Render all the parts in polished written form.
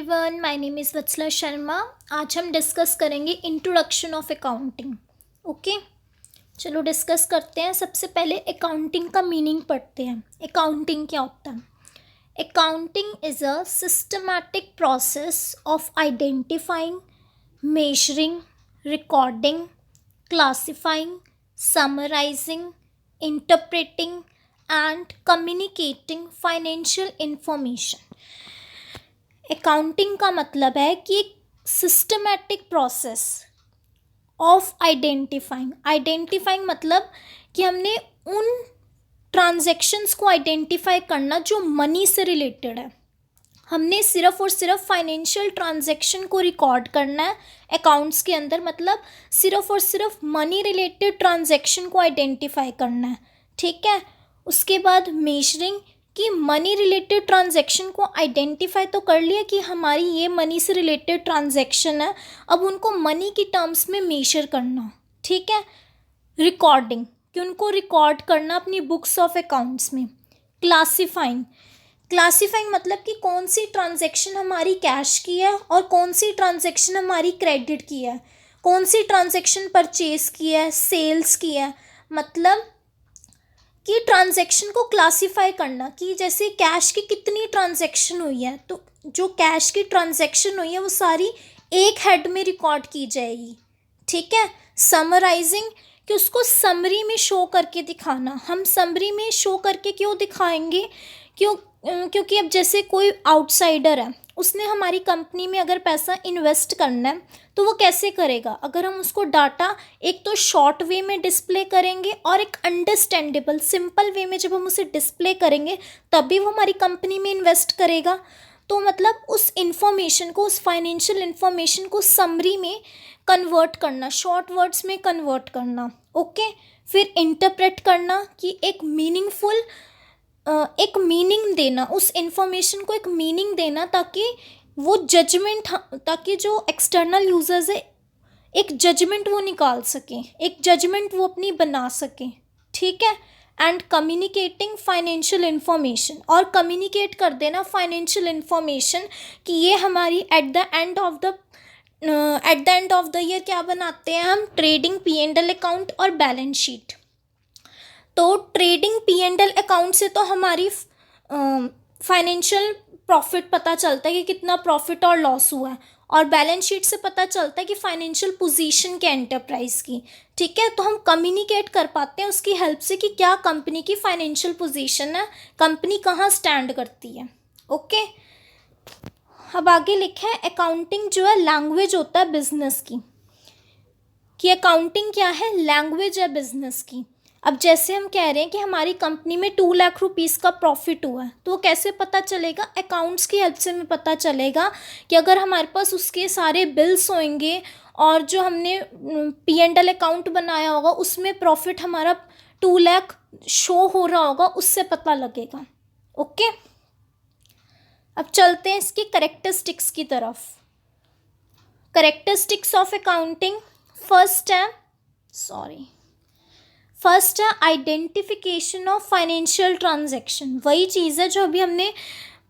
Everyone, my name is वत्सला शर्मा। आज हम discuss करेंगे इंट्रोडक्शन ऑफ अकाउंटिंग। ओके, चलो डिस्कस करते हैं। सबसे पहले अकाउंटिंग का मीनिंग पढ़ते हैं। अकाउंटिंग क्या होता है? Accounting is a systematic process of identifying, measuring, recording, classifying, summarising, interpreting and communicating financial information. Accounting का मतलब है कि एक सिस्टमैटिक प्रोसेस ऑफ आइडेंटिफाइंग मतलब कि हमने उन ट्रांजैक्शंस को आइडेंटिफाई करना जो मनी से रिलेटेड है। हमने सिर्फ और सिर्फ फाइनेंशियल ट्रांजैक्शन को रिकॉर्ड करना है अकाउंट्स के अंदर, मतलब सिर्फ और सिर्फ मनी रिलेटेड ट्रांजैक्शन को आइडेंटिफाई करना है। ठीक है, उसके बाद मेजरिंग कि मनी रिलेटेड ट्रांजैक्शन को आइडेंटिफाई तो कर लिया कि हमारी ये मनी से रिलेटेड ट्रांजैक्शन है, अब उनको मनी की टर्म्स में मेजर करना। ठीक है, रिकॉर्डिंग कि उनको रिकॉर्ड करना अपनी बुक्स ऑफ अकाउंट्स में। क्लासिफाइंग मतलब कि कौन सी ट्रांजैक्शन हमारी कैश की है और कौन सी ट्रांजैक्शन हमारी क्रेडिट की है, कौन सी ट्रांजैक्शन परचेज की है, सेल्स की है। मतलब कि ट्रांजैक्शन को क्लासिफाई करना कि जैसे कैश की कितनी ट्रांजैक्शन हुई है, तो जो कैश की ट्रांजैक्शन हुई है वो सारी एक हेड में रिकॉर्ड की जाएगी। ठीक है, समराइजिंग कि उसको समरी में शो करके दिखाना। हम समरी में शो करके क्यों दिखाएंगे? क्योंकि अब जैसे कोई आउटसाइडर है, उसने हमारी कंपनी में अगर पैसा इन्वेस्ट करना है तो वो कैसे करेगा? अगर हम उसको डाटा एक तो शॉर्ट वे में डिस्प्ले करेंगे और एक अंडरस्टैंडेबल सिंपल वे में जब हम उसे डिस्प्ले करेंगे तभी वो हमारी कंपनी में इन्वेस्ट करेगा। तो मतलब उस इंफॉर्मेशन को, उस फाइनेंशियल इंफॉर्मेशन को समरी में कन्वर्ट करना, शॉर्ट वर्ड्स में कन्वर्ट करना। ओके, फिर इंटरप्रेट करना कि एक मीनिंग देना, उस इंफॉर्मेशन को एक मीनिंग देना ताकि वो जजमेंट, ताकि जो एक्सटर्नल यूजर्स है एक जजमेंट वो निकाल सकें, एक जजमेंट वो अपनी बना सकें। ठीक है, एंड कम्युनिकेटिंग फाइनेंशियल इंफॉर्मेशन, और कम्युनिकेट कर देना फाइनेंशियल इंफॉर्मेशन कि ये हमारी at the end of the year क्या बनाते हैं हम? ट्रेडिंग P&L अकाउंट और बैलेंस शीट। तो ट्रेडिंग P&L अकाउंट से तो हमारी फाइनेंशियल प्रॉफिट पता चलता है कि कितना प्रॉफिट और लॉस हुआ है, और बैलेंस शीट से पता चलता है कि फाइनेंशियल पोजीशन क्या एंटरप्राइज की। ठीक है, तो हम कम्युनिकेट कर पाते हैं उसकी हेल्प से कि क्या कंपनी की फाइनेंशियल पोजीशन है, कंपनी कहाँ स्टैंड करती है। ओके, अब आगे लिखा है अकाउंटिंग जो है लैंग्वेज होता है बिजनेस की, कि अकाउंटिंग क्या है? लैंग्वेज है बिजनेस की। अब जैसे हम कह रहे हैं कि हमारी कंपनी में 2 लाख रुपीस का प्रॉफिट हुआ है, तो कैसे पता चलेगा? अकाउंट्स की हेल्प से हमें पता चलेगा कि अगर हमारे पास उसके सारे बिल्स होंगे और जो हमने P&L अकाउंट बनाया होगा उसमें प्रॉफिट हमारा 2 लाख शो हो रहा होगा, उससे पता लगेगा। ओके, अब चलते हैं इसकी करेक्टरिस्टिक्स की तरफ। करेक्टरिस्टिक्स ऑफ अकाउंटिंग, फर्स्ट है आइडेंटिफिकेशन ऑफ फाइनेंशियल ट्रांजैक्शन। वही चीज़ है जो अभी हमने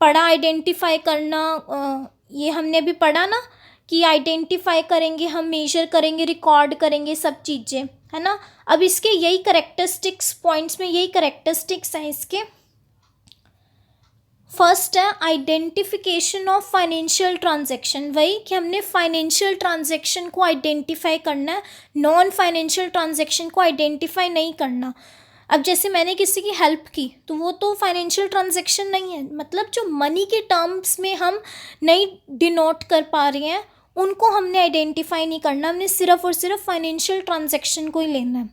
पढ़ा, आइडेंटिफाई करना। ये हमने अभी पढ़ा ना कि आइडेंटिफाई करेंगे, हम मेजर करेंगे, रिकॉर्ड करेंगे, सब चीज़ें, है ना। अब इसके यही करेक्टरिस्टिक्स पॉइंट्स में यही करेक्टरिस्टिक्स हैं इसके। फर्स्ट है आइडेंटिफिकेशन ऑफ फाइनेंशियल ट्रांजैक्शन। वही कि हमने फाइनेंशियल ट्रांजैक्शन को आइडेंटिफाई करना है, नॉन फाइनेंशियल ट्रांजैक्शन को आइडेंटिफाई नहीं करना। अब जैसे मैंने किसी की हेल्प की तो वो तो फाइनेंशियल ट्रांजैक्शन नहीं है, मतलब जो मनी के टर्म्स में हम नहीं डिनोट कर पा रहे हैं उनको हमने आइडेंटिफाई नहीं करना, हमने सिर्फ और सिर्फ फाइनेंशियल ट्रांजैक्शन को ही लेना है।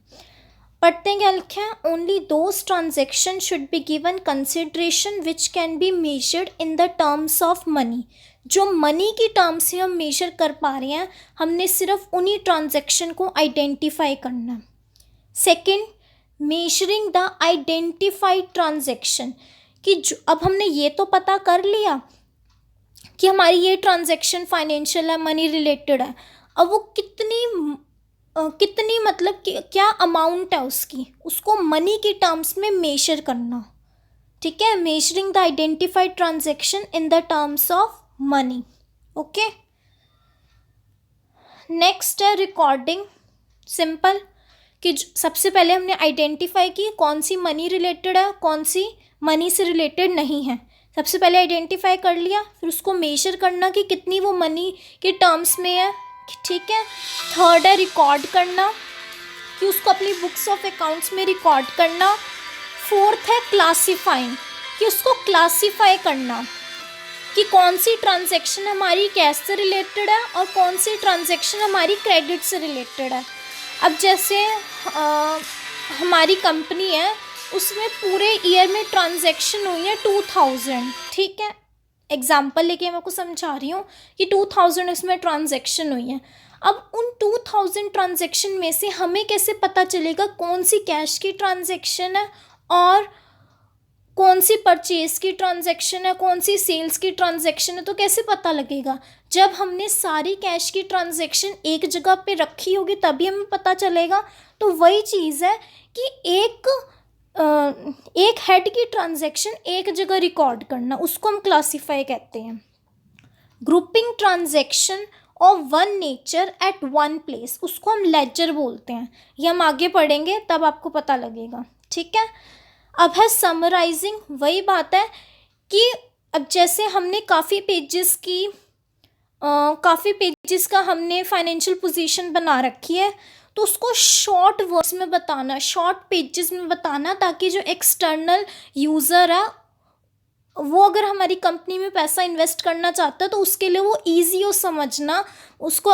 पढ़ते हैं क्या लिखा है? Only those transaction should be given consideration which can be measured in the terms of money. जो मनी की टर्म्स से हम मेजर कर पा रहे हैं, हमने सिर्फ उन्हीं ट्रांजेक्शन को आइडेंटिफाई करना। Second, measuring the identified transaction, कि अब हमने ये तो पता कर लिया कि हमारी ये ट्रांजेक्शन फाइनेंशियल है, मनी रिलेटेड है। अब वो कितनी मतलब कि क्या अमाउंट है उसकी, उसको मनी की टर्म्स में मेजर करना। ठीक है, measuring the identified transaction in the terms of money. Okay. Next है रिकॉर्डिंग। सिंपल कि सबसे पहले हमने आइडेंटिफाई की कौन सी मनी रिलेटेड है, कौन सी मनी से रिलेटेड नहीं है। सबसे पहले आइडेंटिफाई कर लिया, फिर उसको मेजर करना कि कितनी वो मनी के टर्म्स में है, ठीक है। थर्ड है रिकॉर्ड करना कि उसको अपनी बुक्स ऑफ अकाउंट्स में रिकॉर्ड करना। फोर्थ है क्लासीफाइंग कि उसको क्लासीफाई करना कि कौन सी ट्रांजैक्शन हमारी कैश से रिलेटेड है और कौन सी ट्रांजैक्शन हमारी क्रेडिट से रिलेटेड है। अब जैसे हमारी कंपनी है, उसमें पूरे ईयर में ट्रांजैक्शन हुई है 2000, ठीक है। एग्जाम्पल लेके मैं आपको समझा रही हूँ कि 2000 इसमें ट्रांजैक्शन हुई है। अब उन 2000 ट्रांजैक्शन में से हमें कैसे पता चलेगा कौन सी कैश की ट्रांजैक्शन है और कौन सी परचेज की ट्रांजैक्शन है, कौन सी सेल्स की ट्रांजैक्शन है। तो कैसे पता लगेगा? जब हमने सारी कैश की ट्रांजैक्शन एक जगह पे रखी होगी तभी हमें पता चलेगा। तो वही चीज़ है कि एक हेड की ट्रांजैक्शन एक जगह रिकॉर्ड करना, उसको हम क्लासीफाई कहते हैं। Grouping transaction of one nature eight one place, उसको हम लेजर बोलते हैं। ये हम आगे पढ़ेंगे तब आपको पता लगेगा, ठीक है। अब है समराइजिंग। वही बात है कि अब जैसे हमने काफ़ी पेजेस का हमने फाइनेंशियल पोजीशन बना रखी है, तो उसको शॉर्ट वर्ड्स में बताना, शॉर्ट पेजेस में बताना, ताकि जो एक्सटर्नल यूज़र है वो अगर हमारी कंपनी में पैसा इन्वेस्ट करना चाहता है तो उसके लिए वो ईजी हो समझना। उसको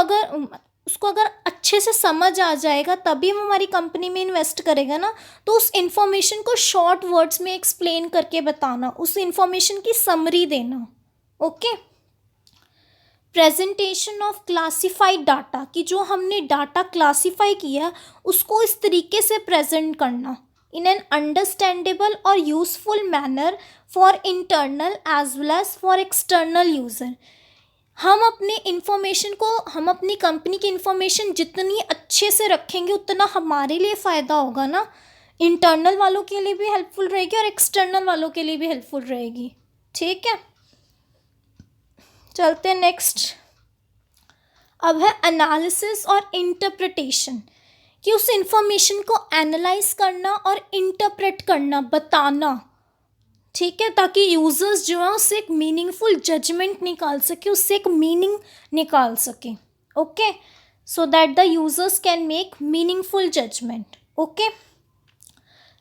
अगर अच्छे से समझ आ जाएगा तभी वो हमारी कंपनी में इन्वेस्ट करेगा ना। तो उस इन्फॉर्मेशन को शॉर्ट वर्ड्स में एक्सप्लेन करके बताना, उस इन्फॉर्मेशन की समरी देना, okay. Presentation of classified data, कि जो हमने डाटा क्लासीफाई किया उसको इस तरीके से प्रेजेंट करना इन एन अंडरस्टैंडेबल और useful manner for internal as well as for external user. हम अपनी कंपनी की इन्फॉर्मेशन जितनी अच्छे से रखेंगे उतना हमारे लिए फ़ायदा होगा ना। इंटरनल वालों के लिए भी हेल्पफुल रहेगी और एक्सटर्नल वालों के लिए भी हेल्पफुल रहेगी, ठीक है। चलते हैं नेक्स्ट। अब है एनालिसिस और इंटरप्रिटेशन, कि उस इंफॉर्मेशन को एनालाइज करना और इंटरप्रेट करना, बताना, ठीक है, ताकि यूजर्स जो है उससे एक मीनिंगफुल जजमेंट निकाल सके, उससे एक मीनिंग निकाल सके, okay, so that the users can make meaningful judgement, okay.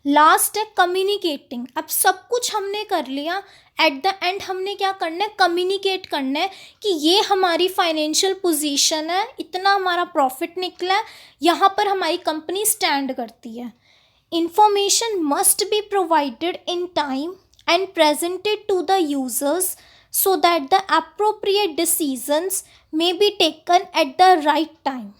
Last है कम्युनिकेटिंग। अब सब कुछ हमने कर लिया, एट द एंड हमने क्या करना है? कम्युनिकेट करना है कि ये हमारी फाइनेंशियल पोजीशन है, इतना हमारा प्रॉफिट निकला है, यहाँ पर हमारी कंपनी स्टैंड करती है। Information must be provided in time and presented to the users so that the appropriate decisions may be taken at the right time।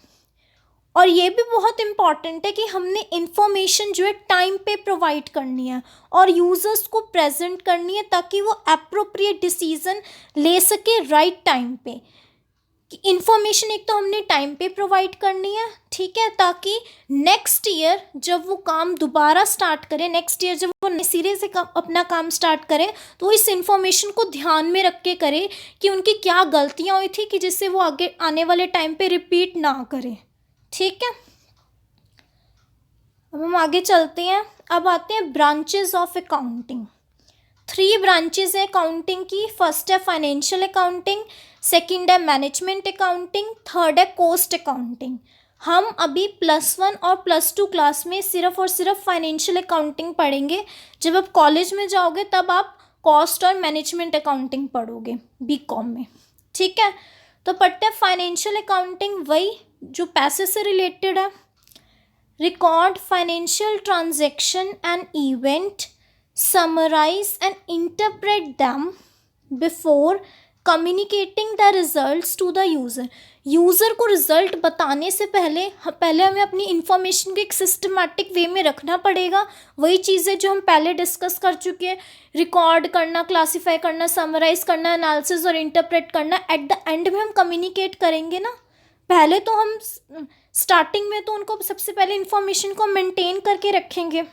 और ये भी बहुत इम्पॉर्टेंट है कि हमने इंफॉर्मेशन जो है टाइम पे प्रोवाइड करनी है और यूज़र्स को प्रेजेंट करनी है ताकि वो अप्रोप्रिएट डिसीजन ले सके राइट टाइम पे। इंफॉर्मेशन एक तो हमने टाइम पे प्रोवाइड करनी है, ठीक है, ताकि नेक्स्ट ईयर जब वो काम दोबारा स्टार्ट करें, नेक्स्ट ईयर जब वो सिरे से अपना काम स्टार्ट करें तो इस इंफॉर्मेशन को ध्यान में रख के करें कि उनकी क्या गलतियां हुई थी कि जिससे वो आगे आने वाले टाइम पे रिपीट ना करें, ठीक है। अब हम आगे चलते हैं। अब आते हैं ब्रांचेस ऑफ अकाउंटिंग। 3 ब्रांचेस है अकाउंटिंग की। फर्स्ट है फाइनेंशियल अकाउंटिंग, सेकंड है मैनेजमेंट अकाउंटिंग, थर्ड है कॉस्ट अकाउंटिंग। हम अभी +1 और +2 क्लास में सिर्फ और सिर्फ फाइनेंशियल अकाउंटिंग पढ़ेंगे। जब आप कॉलेज में जाओगे तब आप कॉस्ट और मैनेजमेंट अकाउंटिंग पढ़ोगे बीकॉम में, ठीक है। तो पढ़ते हैं फाइनेंशियल अकाउंटिंग, वही जो पैसे से रिलेटेड है। Record financial transaction and event, summarize and interpret them before communicating the results to the user। User को रिज़ल्ट बताने से पहले हमें अपनी इंफॉर्मेशन को एक सिस्टमेटिक वे में रखना पड़ेगा। वही चीज़ें जो हम पहले डिस्कस कर चुके हैं, रिकॉर्ड करना, क्लासीफाई करना, समराइज़ करना, एनालिसिस और इंटरप्रेट करना। एट द एंड में हम कम्युनिकेट करेंगे ना। पहले तो हम स्टार्टिंग में तो उनको सबसे पहले इंफॉर्मेशन को मेंटेन करके रखेंगे,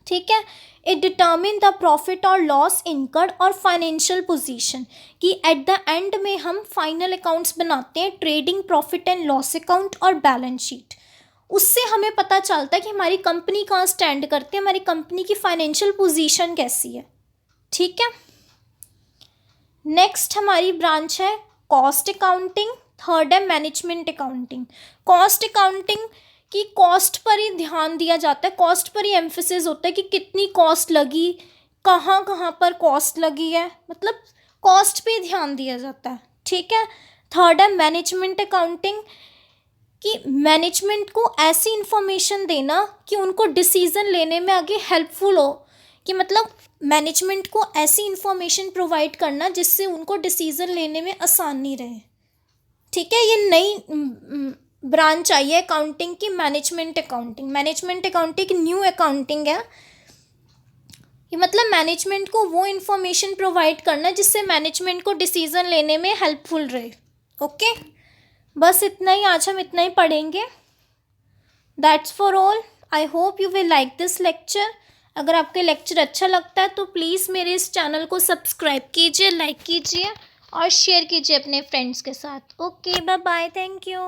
ठीक है। इट डिटर्मिन द प्रॉफिट और लॉस इनकर्ड और फाइनेंशियल पोजीशन, कि एट द एंड में हम फाइनल अकाउंट्स बनाते हैं, trading profit and loss account और बैलेंस शीट। उससे हमें पता चलता है कि हमारी कंपनी कहाँ स्टैंड करती है, हमारी कंपनी की फाइनेंशियल पोजीशन कैसी है। ठीक है। नेक्स्ट हमारी ब्रांच है कॉस्ट अकाउंटिंग, थर्ड है मैनेजमेंट अकाउंटिंग। कॉस्ट अकाउंटिंग की कॉस्ट पर ही ध्यान दिया जाता है, कॉस्ट पर ही एम्फेसिस होता है कि कितनी कॉस्ट लगी, कहाँ कहाँ पर कॉस्ट लगी है, मतलब कॉस्ट पे ध्यान दिया जाता है। ठीक है। थर्ड है मैनेजमेंट अकाउंटिंग, कि मैनेजमेंट को ऐसी इंफॉर्मेशन देना कि उनको डिसीज़न लेने में आगे हेल्पफुल हो, कि मतलब मैनेजमेंट को ऐसी इंफॉर्मेशन प्रोवाइड करना जिससे उनको डिसीज़न लेने में आसानी रहे। ठीक है। ये नई ब्रांच आई है अकाउंटिंग की, management accounting. Management accounting new accounting है, ये मतलब मैनेजमेंट को वो इंफॉर्मेशन प्रोवाइड करना जिससे मैनेजमेंट को डिसीज़न लेने में हेल्पफुल रहे। ओके, बस इतना ही, आज हम इतना ही पढ़ेंगे। That's for all. I hope you will like this lecture. अगर आपके लेक्चर अच्छा लगता है तो प्लीज़ मेरे इस चैनल को सब्सक्राइब कीजिए, लाइक कीजिए और शेयर कीजिए अपने फ्रेंड्स के साथ। Okay, bye bye, thank you.